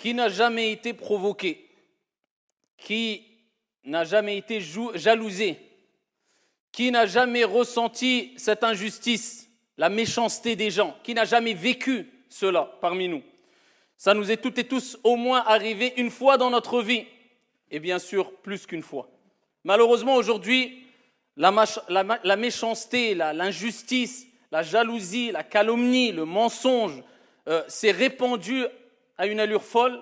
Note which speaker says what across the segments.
Speaker 1: Qui n'a jamais été provoqué? Qui n'a jamais été jalousé? Qui n'a jamais ressenti cette injustice, la méchanceté des gens? Qui n'a jamais vécu cela parmi nous? Ça nous est toutes et tous au moins arrivé une fois dans notre vie, et bien sûr plus qu'une fois. Malheureusement aujourd'hui, la méchanceté, l'injustice, la jalousie, la calomnie, le mensonge s'est répandu à une allure folle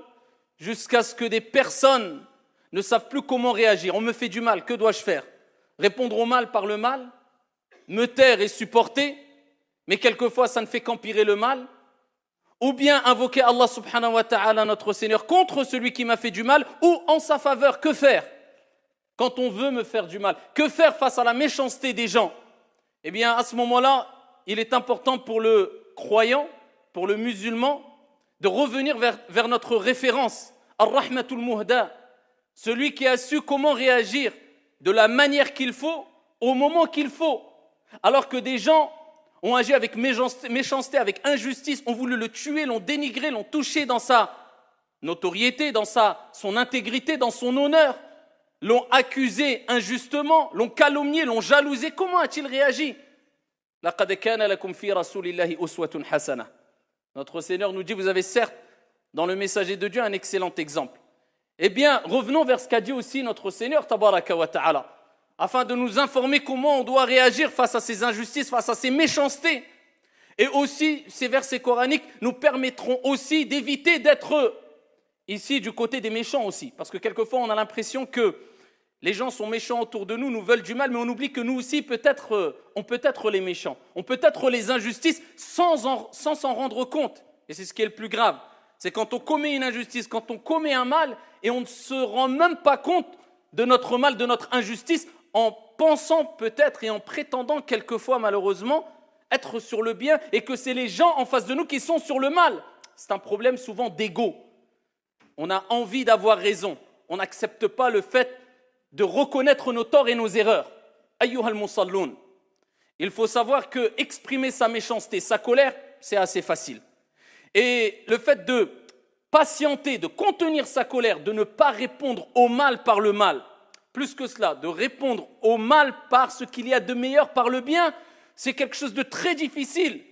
Speaker 1: jusqu'à ce que des personnes ne savent plus comment réagir. On me fait du mal, que dois-je faire? Répondre au mal par le mal? Me taire et supporter? Mais quelquefois ça ne fait qu'empirer le mal. Ou bien invoquer Allah subhanahu wa ta'ala, notre Seigneur, contre celui qui m'a fait du mal, ou en sa faveur. Que faire quand on veut me faire du mal? Que faire face à la méchanceté des gens? Eh bien, à ce moment-là, il est important pour le croyant, pour le musulman, de revenir vers notre référence, Ar-Rahmatul Muhda, celui qui a su comment réagir de la manière qu'il faut, au moment qu'il faut. Alors que des gens ont agi avec méchanceté, avec injustice, ont voulu le tuer, l'ont dénigré, l'ont touché dans sa notoriété, dans son intégrité, dans son honneur, l'ont accusé injustement, l'ont calomnié, l'ont jalousé. Comment a-t-il réagi? لَقَدْ كَانَ لَكُمْ فِي رَسُولِ اللَّهِ أُسْوَةٌ حَسَنَةٌ. Notre Seigneur nous dit, vous avez certes dans le messager de Dieu un excellent exemple. Eh bien, revenons vers ce qu'a dit aussi notre Seigneur, tabaraka wa ta'ala, afin de nous informer comment on doit réagir face à ces injustices, face à ces méchancetés. Et aussi, ces versets coraniques nous permettront aussi d'éviter d'être ici du côté des méchants aussi. Parce que quelquefois, on a l'impression que les gens sont méchants autour de nous, nous veulent du mal, mais on oublie que nous aussi, on peut être les méchants. On peut être les injustices sans s'en rendre compte. Et c'est ce qui est le plus grave. C'est quand on commet une injustice, quand on commet un mal, et on ne se rend même pas compte de notre mal, de notre injustice, en pensant peut-être et en prétendant quelquefois malheureusement être sur le bien et que c'est les gens en face de nous qui sont sur le mal. C'est un problème souvent d'ego. On a envie d'avoir raison. On n'accepte pas le fait de reconnaître nos torts et nos erreurs. Ayyuhal musalloun. Il faut savoir que exprimer sa méchanceté, sa colère, c'est assez facile. Et le fait de patienter, de contenir sa colère, de ne pas répondre au mal par le mal, plus que cela, de répondre au mal par ce qu'il y a de meilleur, par le bien, c'est quelque chose de très difficile.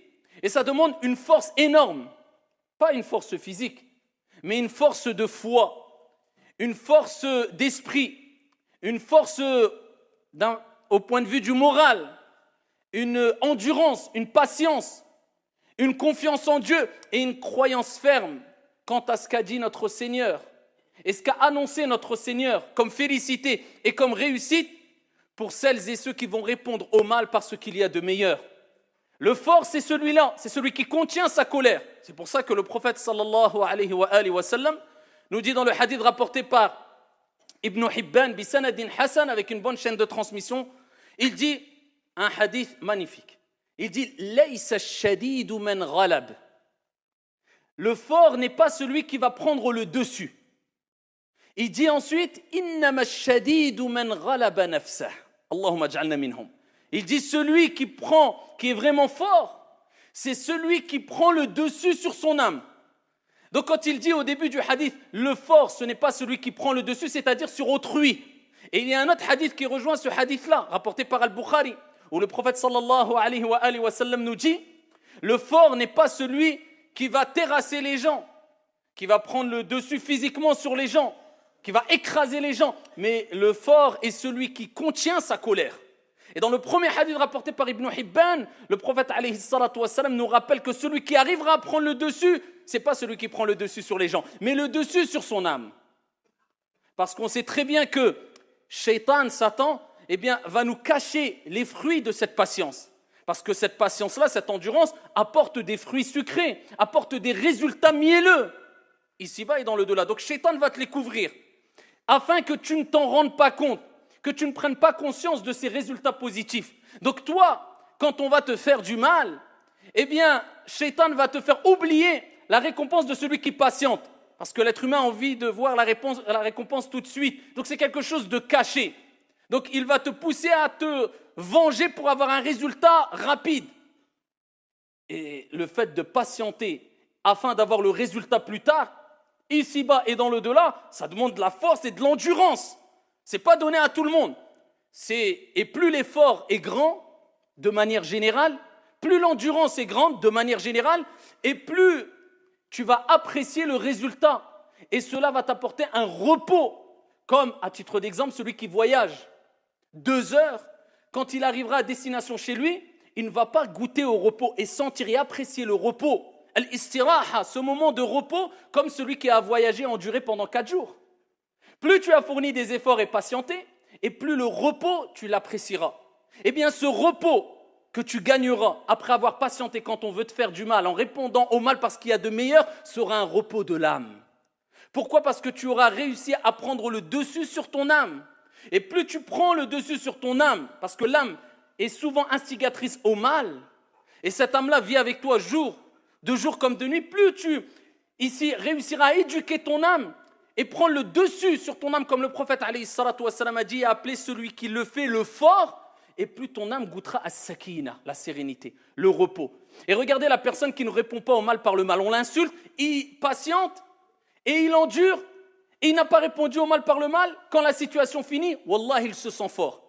Speaker 1: Et ça demande une force énorme. Pas une force physique, mais une force de foi, une force d'esprit, une force au point de vue du moral, une endurance, une patience, une confiance en Dieu et une croyance ferme quant à ce qu'a dit notre Seigneur et ce qu'a annoncé notre Seigneur comme félicité et comme réussite pour celles et ceux qui vont répondre au mal par ce qu'il y a de meilleur. Le fort, c'est celui-là, c'est celui qui contient sa colère. C'est pour ça que le prophète sallallahu alayhi wa sallam nous dit dans le hadith rapporté par Ibn Hibban bi sanadin hasan avec une bonne chaîne de transmission, il dit un hadith magnifique. Il dit laysa ash-shadidu man ghalab. Le fort n'est pas celui qui va prendre le dessus. Il dit ensuite innama ash-shadidu man ghalaba nafsah. Allahumma ij'alna minhum. Il dit celui qui est vraiment fort, c'est celui qui prend le dessus sur son âme. Donc quand il dit au début du hadith, le fort ce n'est pas celui qui prend le dessus, c'est-à-dire sur autrui. Et il y a un autre hadith qui rejoint ce hadith-là, rapporté par Al-Bukhari, où le prophète sallallahu alayhi wa sallam nous dit, le fort n'est pas celui qui va terrasser les gens, qui va prendre le dessus physiquement sur les gens, qui va écraser les gens, mais le fort est celui qui contient sa colère. Et dans le premier hadith rapporté par Ibn Hibban, le prophète alayhi salatu wassalam nous rappelle que celui qui arrivera à prendre le dessus, c'est pas celui qui prend le dessus sur les gens, mais le dessus sur son âme. Parce qu'on sait très bien que Shaitan, Satan, eh bien, va nous cacher les fruits de cette patience. Parce que cette patience-là, cette endurance, apporte des fruits sucrés, apporte des résultats mielleux, ici-bas et dans le delà. Donc Shaitan va te les couvrir, afin que tu ne t'en rendes pas compte, que tu ne prennes pas conscience de ces résultats positifs. Donc toi, quand on va te faire du mal, eh bien, Shaitan va te faire oublier la récompense de celui qui patiente. Parce que l'être humain a envie de voir la récompense tout de suite. Donc c'est quelque chose de caché. Donc il va te pousser à te venger pour avoir un résultat rapide. Et le fait de patienter afin d'avoir le résultat plus tard, ici-bas et dans le delà, ça demande de la force et de l'endurance. C'est pas donné à tout le monde. Et plus l'effort est grand, de manière générale, plus l'endurance est grande, de manière générale, et plus tu vas apprécier le résultat. Et cela va t'apporter un repos. Comme, à titre d'exemple, celui qui voyage 2 heures, quand il arrivera à destination chez lui, il ne va pas goûter au repos et sentir et apprécier le repos. Al-istiraha, ce moment de repos, comme celui qui a voyagé et enduré pendant 4 jours. Plus tu as fourni des efforts et patienté, et plus le repos, tu l'apprécieras. Eh bien, ce repos que tu gagneras après avoir patienté quand on veut te faire du mal, en répondant au mal parce qu'il y a de meilleur, sera un repos de l'âme. Pourquoi ? Parce que tu auras réussi à prendre le dessus sur ton âme. Et plus tu prends le dessus sur ton âme, parce que l'âme est souvent instigatrice au mal, et cette âme-là vit avec toi de jour comme de nuit, plus tu ici réussiras à éduquer ton âme et prendre le dessus sur ton âme, comme le prophète alayhi salatu wassalam a dit et a appelé celui qui le fait le fort, et plus ton âme goûtera à sakina, la sérénité, le repos. Et regardez la personne qui ne répond pas au mal par le mal. On l'insulte, il patiente et il endure et il n'a pas répondu au mal par le mal. Quand la situation finit, wallah, il se sent fort.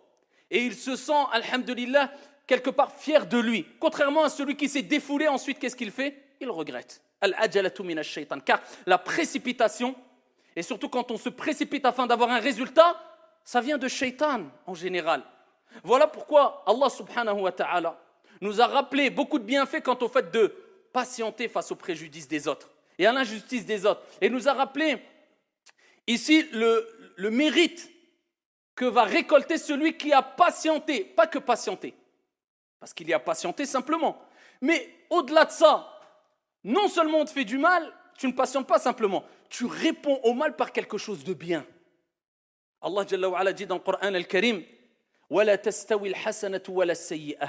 Speaker 1: Et il se sent, alhamdulillah, quelque part fier de lui. Contrairement à celui qui s'est défoulé, ensuite, qu'est-ce qu'il fait ? Il regrette. Al-ajalatu min ash-shaytan. Car la précipitation, et surtout quand on se précipite afin d'avoir un résultat, ça vient de shaitan en général. Voilà pourquoi Allah subhanahu wa ta'ala nous a rappelé beaucoup de bienfaits quant au fait de patienter face aux préjudices des autres et à l'injustice des autres. Et nous a rappelé ici le mérite que va récolter celui qui a patienté, pas que patienté, parce qu'il y a patienté simplement, mais au-delà de ça, non seulement on te fait du mal, tu ne patientes pas simplement, tu réponds au mal par quelque chose de bien. Allah Jalla wa Ala dit dans le Coran al-Karim, وَلَا تَسْتَوِي الْحَسَنَةُ وَلَا السَّيِّئَةُ.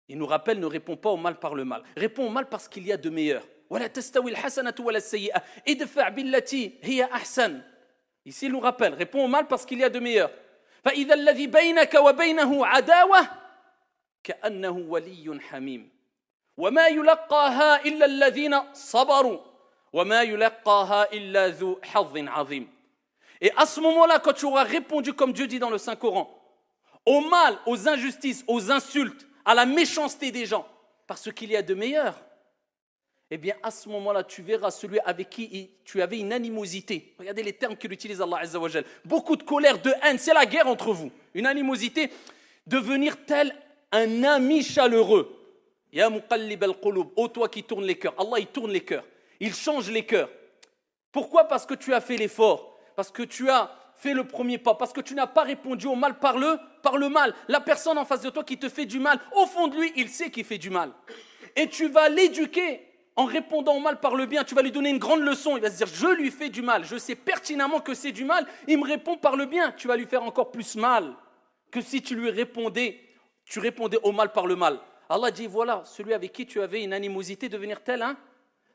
Speaker 1: Il nous rappelle, ne réponds pas au mal par le mal. Réponds au mal parce qu'il y a de meilleur. وَلَا تَسْتَوِي الْحَسَنَةُ وَلَا السَّيِّئَةُ. إِدْفَعْ بِالَّتِي هِيَ أَحْسَنُ. Ici, il nous rappelle, réponds au mal parce qu'il y a de meilleur. فَإِذَا الَّذِي بَيْنَكَ وَبَيْنَهُ عَدَاوَةٌ كَأَنَّهُ وَلِيٌّ حَمِيمٌ وَمَا يُلَقَّاهَا إِلَّا الَّذِينَ صَبَرُوا وَمَا يُلَقَّاهَا إِلَّا ذُو حَظٍّ عَظِيمٍ. Et à ce moment-là, quand tu auras répondu, comme Dieu dit dans le Saint-Coran, au mal, aux injustices, aux insultes, à la méchanceté des gens, parce qu'il y a de meilleurs, eh bien à ce moment-là, tu verras celui avec qui tu avais une animosité. Regardez les termes qu'il utilise Allah Azza wa Jal. Beaucoup de colère, de haine, c'est la guerre entre vous. Une animosité, devenir tel un ami chaleureux. Ya muqallib al-qulub, ô toi qui tourne les cœurs. Allah, il tourne les cœurs. Il change les cœurs. Pourquoi ? Parce que tu as fait l'effort. Parce que tu as fait le premier pas, parce que tu n'as pas répondu au mal par le mal. La personne en face de toi qui te fait du mal, au fond de lui, il sait qu'il fait du mal. Et tu vas l'éduquer en répondant au mal par le bien. Tu vas lui donner une grande leçon. Il va se dire, je lui fais du mal. Je sais pertinemment que c'est du mal. Il me répond par le bien. Tu vas lui faire encore plus mal que si tu répondais au mal par le mal. Allah dit, voilà, celui avec qui tu avais une animosité, devenir tel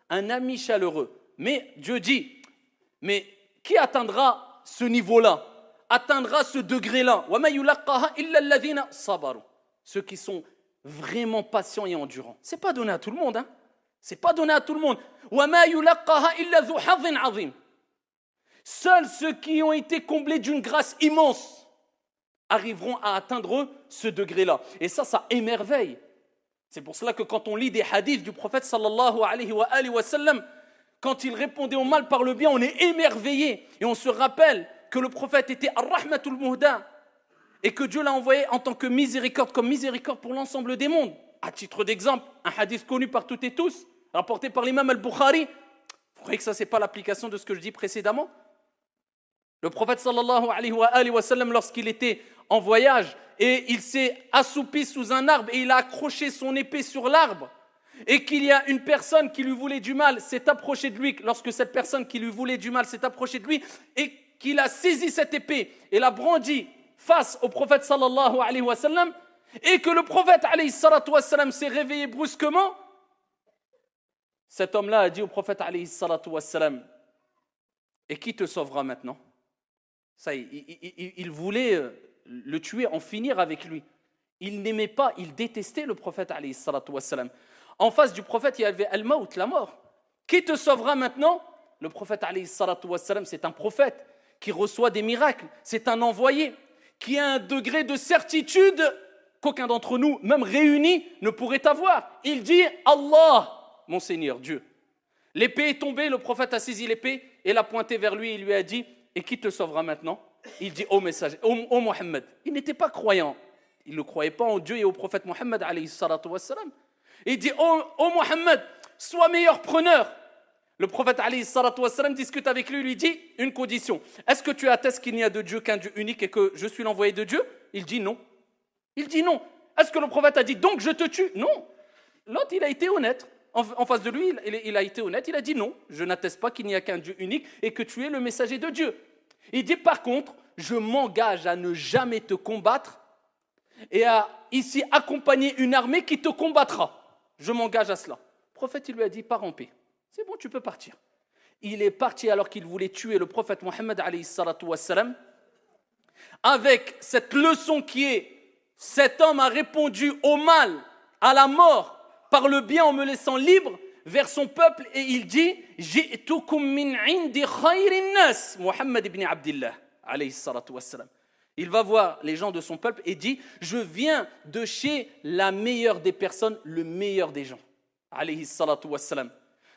Speaker 1: un ami chaleureux. Mais Dieu dit, mais qui atteindra ce niveau-là, atteindra ce degré-là? Ceux qui sont vraiment patients et endurants. Ce n'est pas donné à tout le monde. Ce n'est pas donné à tout le monde. Seuls ceux qui ont été comblés d'une grâce immense arriveront à atteindre ce degré-là. Et ça émerveille. C'est pour cela que quand on lit des hadiths du prophète sallallahu alayhi wa sallam, quand il répondait au mal par le bien, on est émerveillé. Et on se rappelle que le prophète était ar-rahmatul muhda et que Dieu l'a envoyé en tant que miséricorde, comme miséricorde pour l'ensemble des mondes. À titre d'exemple, un hadith connu par toutes et tous, rapporté par l'imam al-Bukhari. Vous croyez que ça, ce n'est pas l'application de ce que je dis précédemment ? Le prophète sallallahu alayhi wa sallam, lorsqu'il était en voyage et il s'est assoupi sous un arbre et il a accroché son épée sur l'arbre, et qu'il y a une personne qui lui voulait du mal, s'est approchée de lui, lorsque cette personne qui lui voulait du mal s'est approchée de lui, et qu'il a saisi cette épée et l'a brandie face au prophète sallallahu alayhi wa sallam, et que le prophète alayhi salatu wa sallam s'est réveillé brusquement, cet homme-là a dit au prophète alayhi salatu wa sallam, et qui te sauvera maintenant ? Ça, il voulait le tuer, en finir avec lui. Il n'aimait pas, il détestait le prophète alayhi salatu wa sallam. En face du prophète, il y avait al-maut, la mort. Qui te sauvera maintenant ? Le prophète, alayhi salatu wassalam, c'est un prophète qui reçoit des miracles. C'est un envoyé qui a un degré de certitude qu'aucun d'entre nous, même réunis, ne pourrait avoir. Il dit « Allah, mon Seigneur, Dieu ». L'épée est tombée, le prophète a saisi l'épée et l'a pointée vers lui et lui a dit « Et qui te sauvera maintenant ?» Il dit « Ô messager, ô Mohammed ». Il n'était pas croyant. Il ne croyait pas en Dieu et au prophète Mohammed, alayhi salatu wassalam. Il dit « Ô Mohammed, sois meilleur preneur ». Le prophète alayhi salatu wassalam discute avec lui, lui dit une condition. Est-ce que tu attestes qu'il n'y a de Dieu qu'un Dieu unique et que je suis l'envoyé de Dieu? Il dit non. Il dit non. Est-ce que le prophète a dit donc je te tue? Non. L'autre, il a été honnête. En face de lui, il a été honnête. Il a dit non, je n'atteste pas qu'il n'y a qu'un Dieu unique et que tu es le messager de Dieu. Il dit par contre, je m'engage à ne jamais te combattre et à ici accompagner une armée qui te combattra. Je m'engage à cela. Le prophète, il lui a dit pars en paix. C'est bon, tu peux partir. Il est parti alors qu'il voulait tuer le prophète Mohammed alayhi salatu wassalam, avec cette leçon qui est cet homme a répondu au mal, à la mort, par le bien en me laissant libre vers son peuple et il dit Ji'tukum min indi khayrin nas, Mohammed ibn Abdillah alayhi salatu wassalam. Il va voir les gens de son peuple et dit je viens de chez la meilleure des personnes, le meilleur des gens alayhi salatu wassalam.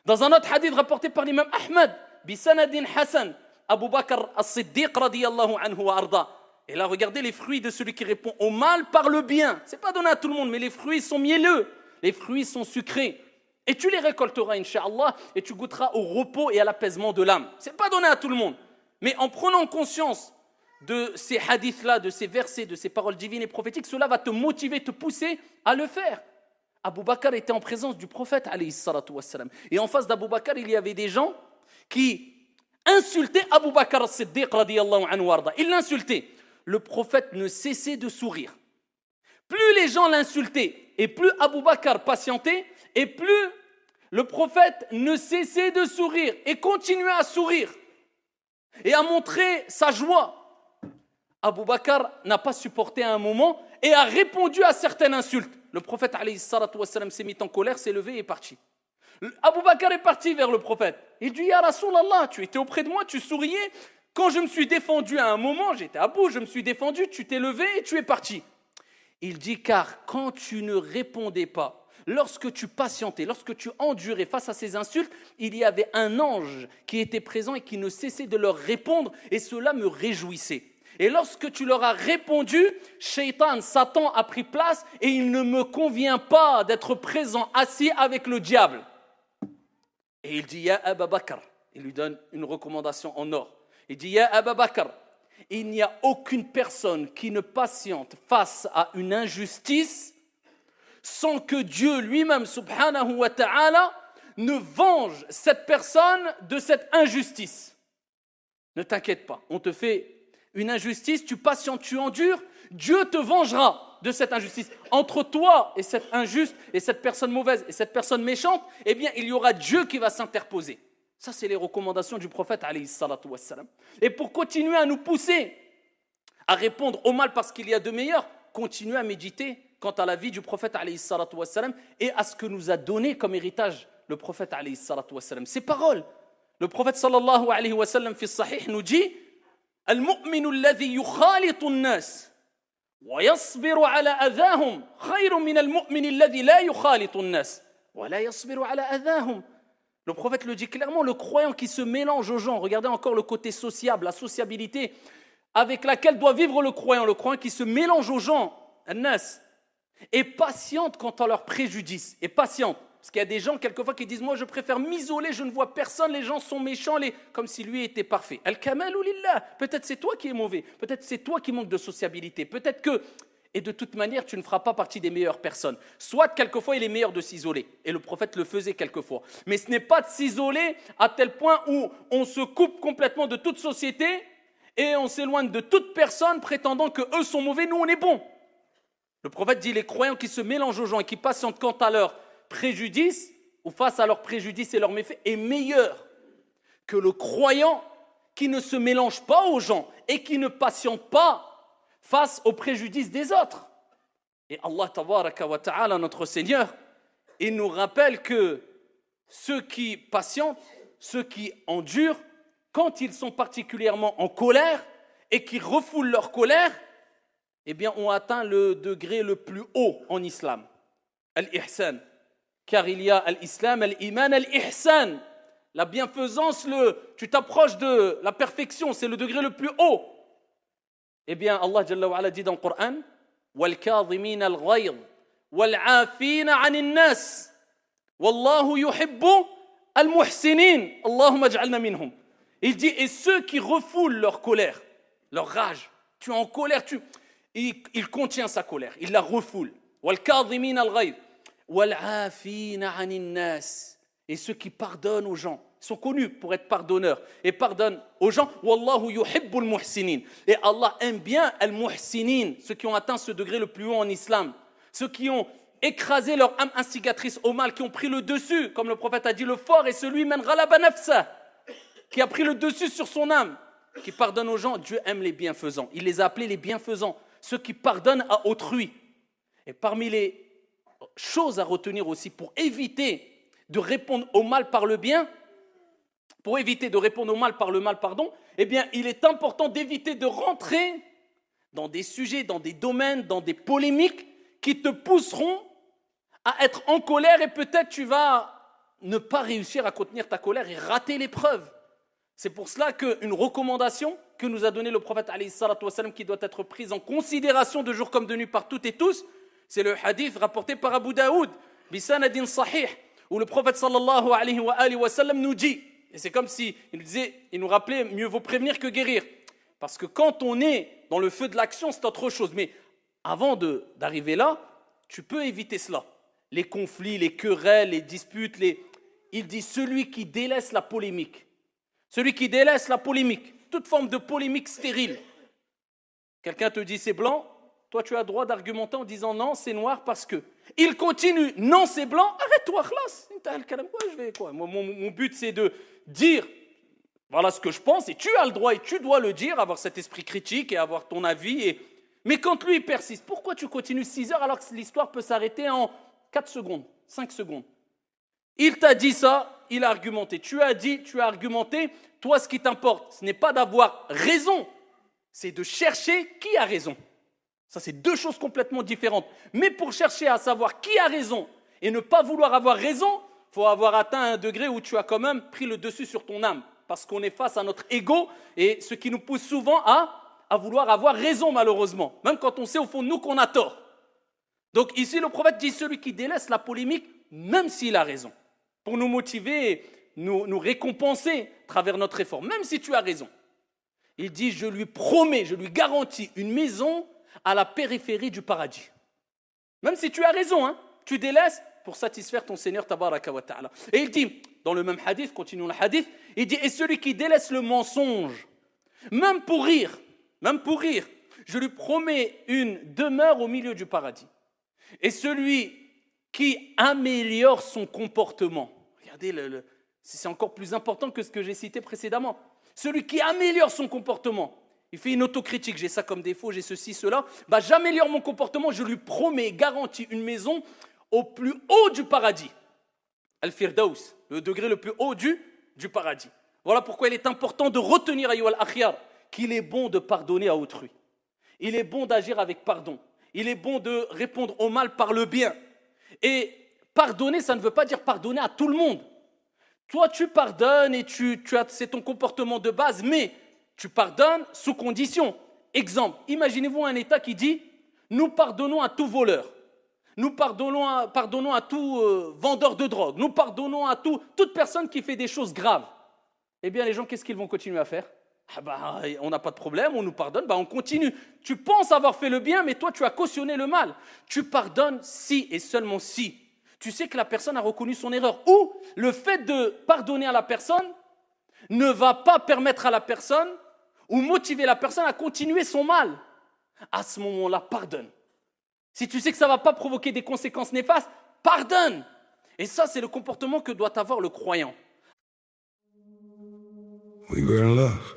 Speaker 1: Dans un autre hadith rapporté par l'imam Ahmad, bisanadin Hassan, Abu Bakr as-Siddiq radiyallahu anhu wa arda. Et là, regardez les fruits de celui qui répond au mal par le bien. Ce n'est pas donné à tout le monde, mais les fruits sont mielleux, les fruits sont sucrés. Et tu les récolteras, incha'Allah, et tu goûteras au repos et à l'apaisement de l'âme. Ce n'est pas donné à tout le monde. Mais en prenant conscience de ces hadiths-là, de ces versets, de ces paroles divines et prophétiques, cela va te motiver, te pousser à le faire. Abu Bakr était en présence du prophète alayhi salatu wassalam. Et en face d'Abu Bakr, il y avait des gens qui insultaient Abu Bakr as-Siddiq radiyallahu anhu warda. Ils l'insultaient. Le prophète ne cessait de sourire. Plus les gens l'insultaient et plus Abu Bakr patientait et plus le prophète ne cessait de sourire et continuait à sourire et à montrer sa joie. Abu Bakr n'a pas supporté à un moment et a répondu à certaines insultes. Le prophète alayhi salatu wassalam s'est mis en colère, s'est levé et est parti. Abu Bakr est parti vers le prophète. Il dit Ya Rasulallah, tu étais auprès de moi, tu souriais. Quand je me suis défendu à un moment, j'étais à bout, je me suis défendu, tu t'es levé et tu es parti. Il dit car quand tu ne répondais pas, lorsque tu patientais, lorsque tu endurais face à ces insultes, il y avait un ange qui était présent et qui ne cessait de leur répondre et cela me réjouissait. Et lorsque tu leur as répondu, Shaitan, Satan a pris place et il ne me convient pas d'être présent assis avec le diable. Et il dit, Ya Abu Bakr, il lui donne une recommandation en or. Il dit, Ya Abu Bakr, il n'y a aucune personne qui ne patiente face à une injustice sans que Dieu lui-même, subhanahu wa ta'ala, ne venge cette personne de cette injustice. Ne t'inquiète pas, on te fait une injustice, tu patientes, tu endures, Dieu te vengera de cette injustice. Entre toi et cette injuste, et cette personne mauvaise, et cette personne méchante, eh bien, il y aura Dieu qui va s'interposer. Ça, c'est les recommandations du prophète, alayhi salatu wassalam. Et pour continuer à nous pousser à répondre au mal parce qu'il y a de meilleurs, continuez à méditer quant à la vie du prophète, alayhi salatu wassalam, et à ce que nous a donné comme héritage le prophète, alayhi salatu wassalam. Ces paroles, le prophète, sallallahu alayhi wa sallam, fi sahih, nous dit المؤمن الذي يخالط الناس ويصبر على أذاهم خير من المؤمن الذي لا يخالط الناس ولا يصبر على أذاهم. Le prophète le dit clairement, le croyant qui se mélange aux gens, regardez encore le côté sociable, la sociabilité avec laquelle doit vivre le croyant qui se mélange aux gens, الناس, et patiente quant à leurs préjudices, et patiente. Parce qu'il y a des gens, quelquefois, qui disent « Moi, je préfère m'isoler, je ne vois personne, les gens sont méchants, comme si lui était parfait. » Al-Kamalu lillah. Peut-être c'est toi qui es mauvais, peut-être c'est toi qui manques de sociabilité, peut-être que... Et de toute manière, tu ne feras pas partie des meilleures personnes. Soit, quelquefois, il est meilleur de s'isoler. Et le prophète le faisait quelquefois. Mais ce n'est pas de s'isoler à tel point où on se coupe complètement de toute société et on s'éloigne de toute personne prétendant qu'eux sont mauvais, nous, on est bons. Le prophète dit « Les croyants qui se mélangent aux gens et qui patientent quant à leur préjudice ou face à leurs préjudices et leurs méfaits est meilleur que le croyant qui ne se mélange pas aux gens et qui ne patiente pas face aux préjudices des autres. » Et Allah tabaraka wa ta'ala, notre Seigneur, il nous rappelle que ceux qui patientent ceux qui endurent quand ils sont particulièrement en colère et qui refoulent leur colère, eh bien, ont atteint le degré le plus haut en islam. Al-ihsan. Car il y a al-islam, al-iman, al-ihsan. La bienfaisance, tu t'approches de la perfection, c'est le degré le plus haut. Eh bien, Allah Jalla wa Ala dit dans le Coran, وَالْكَاظِمِينَ الْغَيْظِ وَالْعَافِينَ عَنِ النَّاسِ وَاللَّهُ يُحِبُّ الْمُحْسِنِينَ اللهم اجعلنا منهم. Il dit, et ceux qui refoulent leur colère, leur rage, tu es en colère, il contient sa colère, il la refoule. وَالْكَاظِمِينَ الْغَيْظِ وَالْعَافِينَ عَنِ النَّاسِ. Et ceux qui pardonnent aux gens, ils sont connus pour être pardonneurs et pardonnent aux gens. Wallahu yuhibbul muhsinin. Et Allah aime bien al-muhsinin, ceux qui ont atteint ce degré le plus haut en islam, ceux qui ont écrasé leur âme instigatrice au mal, qui ont pris le dessus, comme le prophète a dit, le fort est celui man ghalaba nafsa, qui a pris le dessus sur son âme, qui pardonne aux gens. Dieu aime les bienfaisants. Il les a appelés les bienfaisants, ceux qui pardonnent à autrui. Et parmi les choses à retenir aussi pour éviter de répondre au mal par le bien, pour éviter de répondre au mal par le mal, eh bien, il est important d'éviter de rentrer dans des sujets, dans des domaines, dans des polémiques qui te pousseront à être en colère et peut-être tu vas ne pas réussir à contenir ta colère et rater l'épreuve. C'est pour cela qu'une recommandation que nous a donnée le prophète alayhi salatu wassalam, qui doit être prise en considération de jour comme de nuit par toutes et tous, c'est le hadith rapporté par Abu Daoud, bisanadin sahih, où le prophète sallallahu alayhi wa sallam nous dit, et c'est comme si il nous rappelait, mieux vaut prévenir que guérir. Parce que quand on est dans le feu de l'action, c'est autre chose. Mais avant d'arriver là, tu peux éviter cela. Les conflits, les querelles, les disputes, il dit celui qui délaisse la polémique. Celui qui délaisse la polémique, toute forme de polémique stérile. Quelqu'un te dit c'est blanc, toi tu as droit d'argumenter en disant non, c'est noir parce que. Il continue, non c'est blanc, arrête-toi, khlas. Mon but c'est de dire, voilà ce que je pense, et tu as le droit et tu dois le dire, avoir cet esprit critique et avoir ton avis. Mais quand lui il persiste, pourquoi tu continues 6 heures alors que l'histoire peut s'arrêter en 4 secondes, 5 secondes? Il t'a dit ça, il a argumenté. Tu as dit, tu as argumenté. Toi, ce qui t'importe, ce n'est pas d'avoir raison, c'est de chercher qui a raison. Ça, c'est deux choses complètement différentes. Mais pour chercher à savoir qui a raison et ne pas vouloir avoir raison, il faut avoir atteint un degré où tu as quand même pris le dessus sur ton âme. Parce qu'on est face à notre ego et ce qui nous pousse souvent à vouloir avoir raison, malheureusement. Même quand on sait au fond de nous qu'on a tort. Donc ici, le prophète dit celui qui délaisse la polémique, même s'il a raison, pour nous motiver, nous récompenser à travers notre effort, même si tu as raison. Il dit, je lui promets, je lui garantis une maison à la périphérie du paradis. Même si tu as raison, tu délaisses pour satisfaire ton Seigneur tabaraka wa ta'ala. Et il dit, dans le même hadith, continuons le hadith, il dit, et celui qui délaisse le mensonge, même pour rire, je lui promets une demeure au milieu du paradis. Et celui qui améliore son comportement, regardez, c'est encore plus important que ce que j'ai cité précédemment. Celui qui améliore son comportement, il fait une autocritique, j'ai ça comme défaut, j'ai ceci, cela. J'améliore mon comportement, je lui promets, garantis une maison au plus haut du paradis. Al-Firdaus, le degré le plus haut du paradis. Voilà pourquoi il est important de retenir, ayyuhal akhyar, qu'il est bon de pardonner à autrui. Il est bon d'agir avec pardon. Il est bon de répondre au mal par le bien. Et pardonner, ça ne veut pas dire pardonner à tout le monde. Toi, tu pardonnes et c'est ton comportement de base, mais tu pardonnes sous condition. Exemple, imaginez-vous un État qui dit « Nous pardonnons à tout voleur, nous pardonnons à tout vendeur de drogue, nous pardonnons à toute personne qui fait des choses graves. » Eh bien, les gens, qu'est-ce qu'ils vont continuer à faire ? On n'a pas de problème, on nous pardonne, on continue. Tu penses avoir fait le bien, mais toi, tu as cautionné le mal. Tu pardonnes si et seulement si tu sais que la personne a reconnu son erreur. Ou le fait de pardonner à la personne ne va pas permettre à la personne ou motiver la personne à continuer son mal. À ce moment-là, pardonne. Si tu sais que ça ne va pas provoquer des conséquences néfastes, pardonne. Et ça, c'est le comportement que doit avoir le croyant.
Speaker 2: We were in love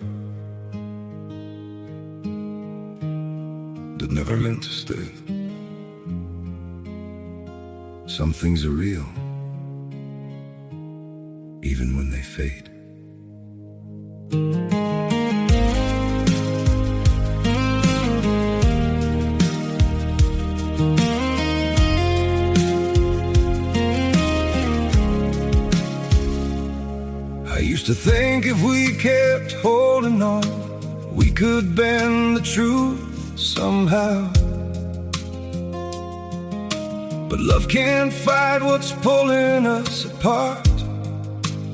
Speaker 2: that never meant to stay. Some things are real, even when they fade. I used to think if we kept holding on, we could bend the truth somehow. But love can't fight what's pulling us apart,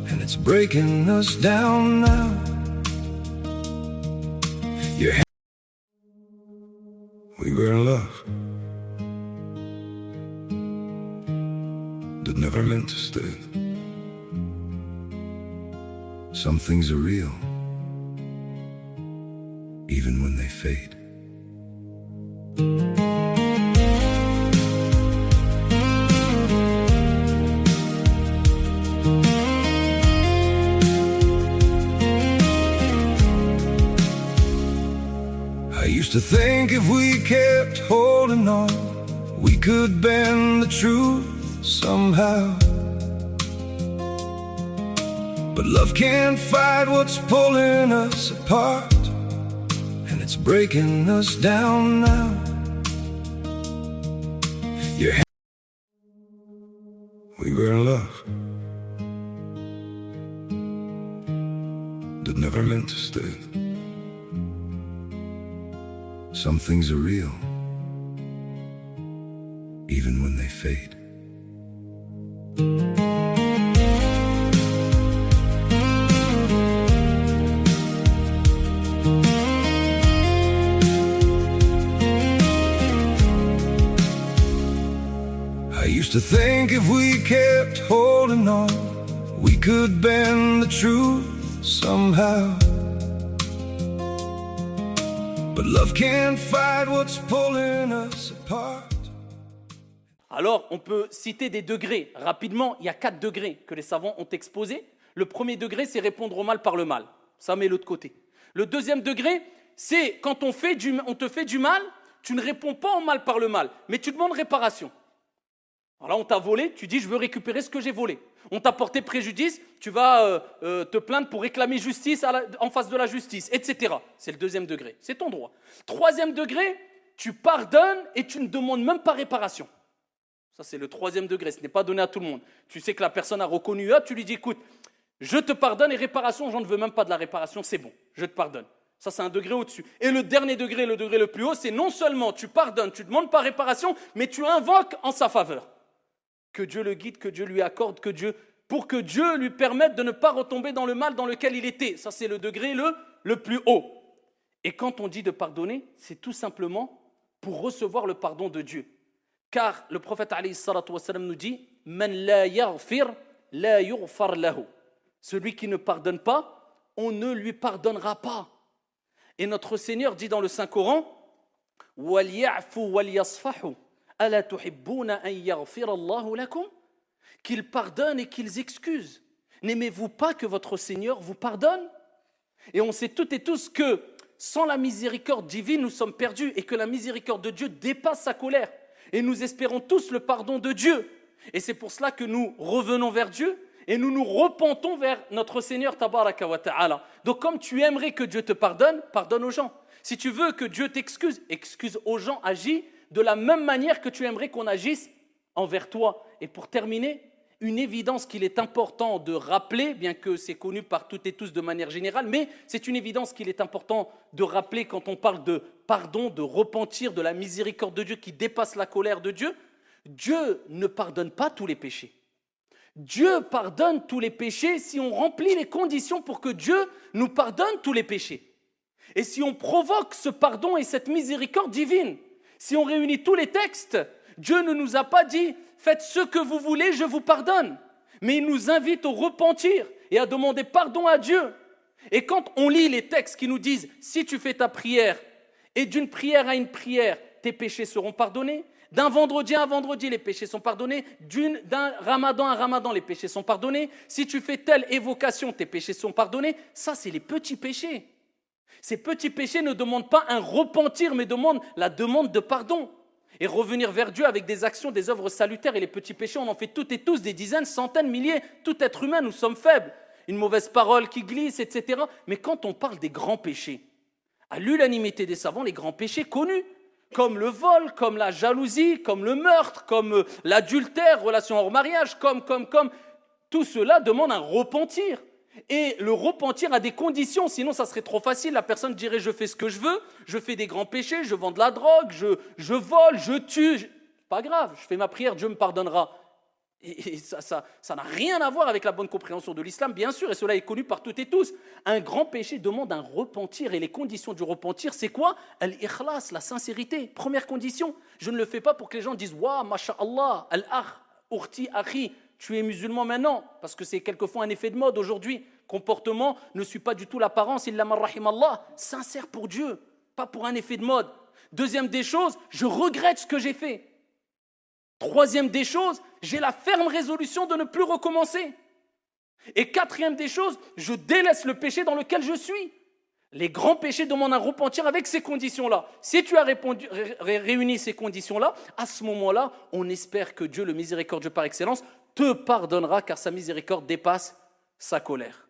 Speaker 2: and it's breaking us down now. We were in love, that never meant to stay. Some things are real, even when they fade. I used to think if we kept holding on, we could bend the truth somehow. But love can't fight what's pulling us apart, and it's breaking us down now. We were in love, that never meant to stay. Some things are real, even when they fade. I used to think if we kept holding on, we could bend the truth somehow. But love can't fight what's pulling us apart.
Speaker 1: Alors, on peut citer des degrés. Rapidement, il y a 4 degrés que les savants ont exposés. Le premier degré, c'est répondre au mal par le mal. Ça met l'autre côté. Le deuxième degré, c'est quand on te fait du mal, tu ne réponds pas au mal par le mal, mais tu demandes réparation. Alors là, on t'a volé, tu dis « je veux récupérer ce que j'ai volé ». On t'a porté préjudice, tu vas te plaindre pour réclamer justice en face de la justice, etc. C'est le deuxième degré, c'est ton droit. Troisième degré, tu pardonnes et tu ne demandes même pas réparation. Ça, c'est le troisième degré, ce n'est pas donné à tout le monde. Tu sais que la personne a reconnu, tu lui dis « écoute, je te pardonne et réparation, j'en ne veux même pas de la réparation, c'est bon, je te pardonne ». Ça, c'est un degré au-dessus. Et le dernier degré, le degré le plus haut, c'est non seulement tu pardonnes, tu ne demandes pas réparation, mais tu invoques en sa faveur. Que Dieu le guide, que Dieu lui accorde, pour que Dieu lui permette de ne pas retomber dans le mal dans lequel il était. Ça, c'est le degré le plus haut. Et quand on dit de pardonner, c'est tout simplement pour recevoir le pardon de Dieu. Car le prophète alayhi salatu wassalam nous dit « Man la yaghfir, la yughfar lahu » Celui qui ne pardonne pas, on ne lui pardonnera pas. Et notre Seigneur dit dans le Saint-Coran « Wal ya'fu wal yasfahu » Ala tuhibbuna an yaghfira Allahu lakum, qu'ils pardonnent et qu'ils excusent. N'aimez-vous pas que votre Seigneur vous pardonne? Et on sait toutes et tous que sans la miséricorde divine, nous sommes perdus et que la miséricorde de Dieu dépasse sa colère. Et nous espérons tous le pardon de Dieu. Et c'est pour cela que nous revenons vers Dieu et nous nous repentons vers notre Seigneur tabaraka wa ta'ala. Donc comme tu aimerais que Dieu te pardonne, pardonne aux gens. Si tu veux que Dieu t'excuse, excuse aux gens, agis de la même manière que tu aimerais qu'on agisse envers toi. Et pour terminer, une évidence qu'il est important de rappeler, bien que c'est connu par toutes et tous de manière générale, mais c'est une évidence qu'il est important de rappeler quand on parle de pardon, de repentir, de la miséricorde de Dieu qui dépasse la colère de Dieu. Dieu ne pardonne pas tous les péchés. Dieu pardonne tous les péchés si on remplit les conditions pour que Dieu nous pardonne tous les péchés. Et si on provoque ce pardon et cette miséricorde divine, si on réunit tous les textes, Dieu ne nous a pas dit « faites ce que vous voulez, je vous pardonne ». Mais il nous invite au repentir et à demander pardon à Dieu. Et quand on lit les textes qui nous disent « si tu fais ta prière et d'une prière à une prière, tes péchés seront pardonnés », d'un vendredi à un vendredi, les péchés sont pardonnés, d'un ramadan à un ramadan, les péchés sont pardonnés, si tu fais telle évocation, tes péchés sont pardonnés, ça c'est les petits péchés. Ces petits péchés ne demandent pas un repentir, mais demandent la demande de pardon. Et revenir vers Dieu avec des actions, des œuvres salutaires. Et les petits péchés, on en fait toutes et tous, des dizaines, centaines, milliers. Tout être humain, nous sommes faibles. Une mauvaise parole qui glisse, etc. Mais quand on parle des grands péchés, à l'unanimité des savants, les grands péchés connus, comme le vol, comme la jalousie, comme le meurtre, comme l'adultère, relation hors mariage, comme, tout cela demande un repentir. Et le repentir a des conditions, sinon ça serait trop facile. La personne dirait je fais ce que je veux, je fais des grands péchés, je vends de la drogue, je vole, je tue. Pas grave, je fais ma prière, Dieu me pardonnera. Et ça n'a rien à voir avec la bonne compréhension de l'islam, bien sûr, et cela est connu par toutes et tous. Un grand péché demande un repentir, et les conditions du repentir, c'est quoi? Al-ikhlas, la sincérité, première condition. Je ne le fais pas pour que les gens disent « Waouh, masha'Allah, al-akh, urti, akhi ». Tu es musulman maintenant, parce que c'est quelquefois un effet de mode aujourd'hui. Comportement ne suit pas du tout l'apparence, illa man rahimallah. Sincère pour Dieu, pas pour un effet de mode. Deuxième des choses, je regrette ce que j'ai fait. Troisième des choses, j'ai la ferme résolution de ne plus recommencer. Et quatrième des choses, je délaisse le péché dans lequel je suis. Les grands péchés demandent un repentir avec ces conditions-là. Si tu as réuni ces conditions-là, à ce moment-là, on espère que Dieu, le miséricordieux par excellence, te pardonnera car sa miséricorde dépasse sa colère.